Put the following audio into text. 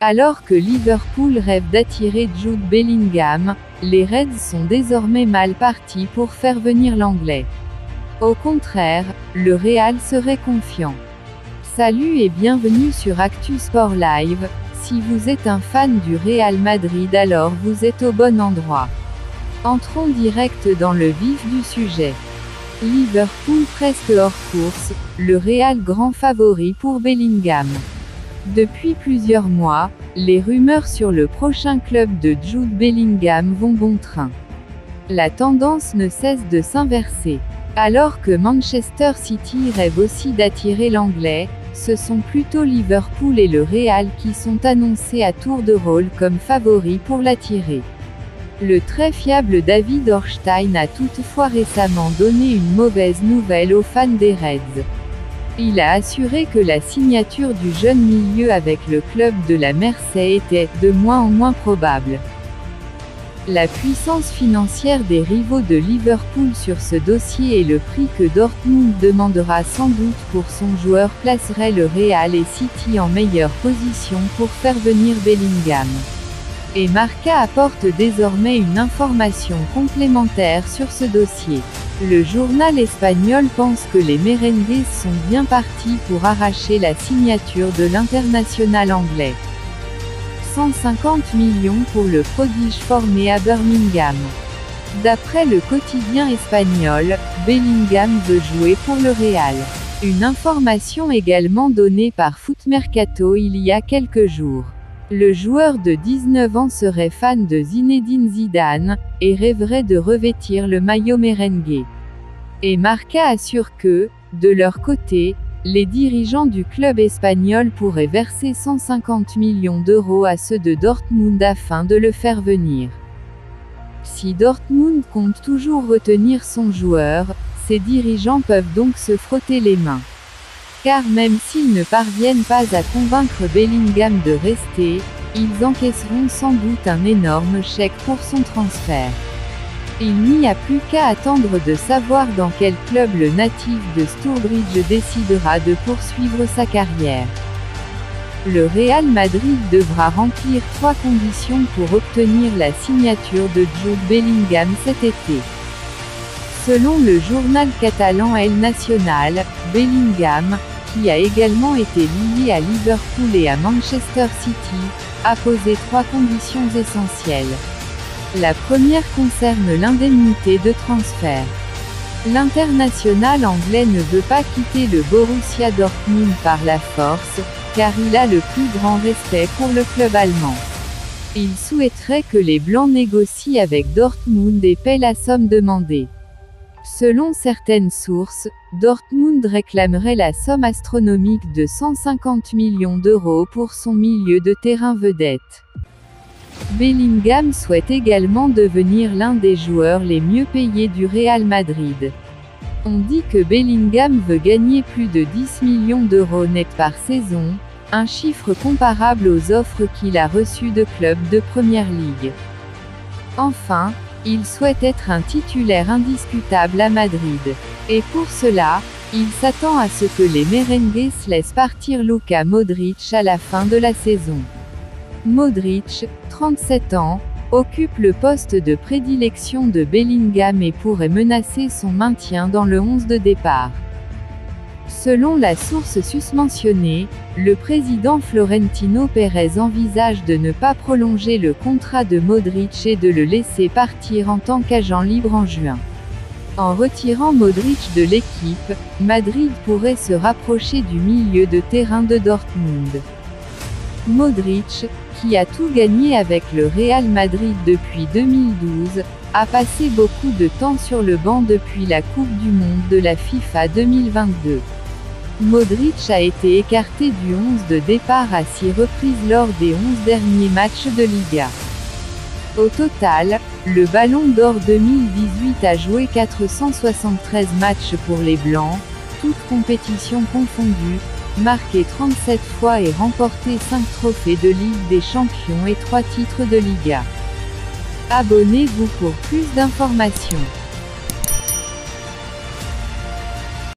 Alors que Liverpool rêve d'attirer Jude Bellingham, les Reds sont désormais mal partis pour faire venir l'Anglais. Au contraire, le Real serait confiant. Salut et bienvenue sur Actu Sport Live. Si vous êtes un fan du Real Madrid, alors vous êtes au bon endroit. Entrons direct dans le vif du sujet. Liverpool presque hors course, le Real grand favori pour Bellingham. Depuis plusieurs mois, les rumeurs sur le prochain club de Jude Bellingham vont bon train. La tendance ne cesse de s'inverser. Alors que Manchester City rêve aussi d'attirer l'Anglais, ce sont plutôt Liverpool et le Real qui sont annoncés à tour de rôle comme favoris pour l'attirer. Le très fiable David Ornstein a toutefois récemment donné une mauvaise nouvelle aux fans des Reds. Il a assuré que la signature du jeune milieu avec le club de la Mersey était de moins en moins probable. La puissance financière des rivaux de Liverpool sur ce dossier et le prix que Dortmund demandera sans doute pour son joueur placerait le Real et City en meilleure position pour faire venir Bellingham. Et Marca apporte désormais une information complémentaire sur ce dossier. Le journal espagnol pense que les merengues sont bien partis pour arracher la signature de l'international anglais. 150 millions pour le prodige formé à Birmingham. D'après le quotidien espagnol, Bellingham veut jouer pour le Real. Une information également donnée par Footmercato il y a quelques jours. Le joueur de 19 ans serait fan de Zinedine Zidane, et rêverait de revêtir le maillot merengue. Et Marca assure que, de leur côté, les dirigeants du club espagnol pourraient verser 150 millions d'euros à ceux de Dortmund afin de le faire venir. Si Dortmund compte toujours retenir son joueur, ses dirigeants peuvent donc se frotter les mains. Car même s'ils ne parviennent pas à convaincre Bellingham de rester, ils encaisseront sans doute un énorme chèque pour son transfert. Il n'y a plus qu'à attendre de savoir dans quel club le natif de Stourbridge décidera de poursuivre sa carrière. Le Real Madrid devra remplir 3 conditions pour obtenir la signature de Jude Bellingham cet été. Selon le journal catalan El Nacional, Bellingham, qui a également été lié à Liverpool et à Manchester City, a posé 3 conditions essentielles. La première concerne l'indemnité de transfert. L'international anglais ne veut pas quitter le Borussia Dortmund par la force, car il a le plus grand respect pour le club allemand. Il souhaiterait que les Blancs négocient avec Dortmund et paient la somme demandée. Selon certaines sources, Dortmund réclamerait la somme astronomique de 150 millions d'euros pour son milieu de terrain vedette. Bellingham souhaite également devenir l'un des joueurs les mieux payés du Real Madrid. On dit que Bellingham veut gagner plus de 10 millions d'euros net par saison, un chiffre comparable aux offres qu'il a reçues de clubs de Première Ligue. Enfin, il souhaite être un titulaire indiscutable à Madrid. Et pour cela, il s'attend à ce que les merengues laissent partir Luka Modric à la fin de la saison. Modric, 37 ans, occupe le poste de prédilection de Bellingham et pourrait menacer son maintien dans le 11 de départ. Selon la source susmentionnée, le président Florentino Pérez envisage de ne pas prolonger le contrat de Modric et de le laisser partir en tant qu'agent libre en juin. En retirant Modric de l'équipe, Madrid pourrait se rapprocher du milieu de terrain de Dortmund. Modric, qui a tout gagné avec le Real Madrid depuis 2012, a passé beaucoup de temps sur le banc depuis la Coupe du Monde de la FIFA 2022. Modric a été écarté du 11 de départ à 6 reprises lors des 11 derniers matchs de Liga. Au total, le Ballon d'Or 2018 a joué 473 matchs pour les Blancs, toutes compétitions confondues, marqué 37 fois et remporté 5 trophées de Ligue des Champions et 3 titres de Liga. Abonnez-vous pour plus d'informations.